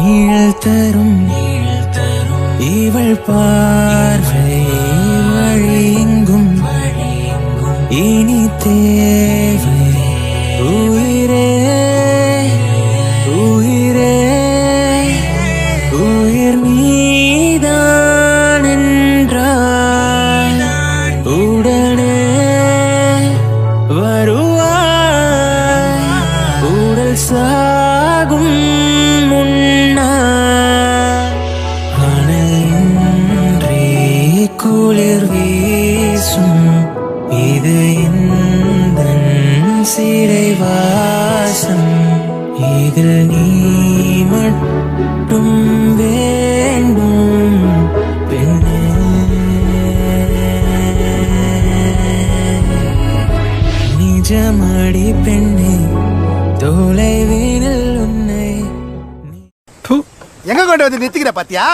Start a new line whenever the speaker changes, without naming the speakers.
நீழல் தரும் இவள் பார்வை வழியெங்கும் இனி தேவை உயிரே உயிரே உயிர் நீதான் என்றால் உடனே வருவாய் உடல் சாகும் குளிர் வீசும் இது எந்தன் சிறை வாசம் இதில் நீ மட்டும் வேண்டும் பெண்ணே நிஜமடி பெண்ணே தொலைவினில் உன்னை
எங்க கொண்டு வந்து நிறுத்திக்கிற பாத்தியா?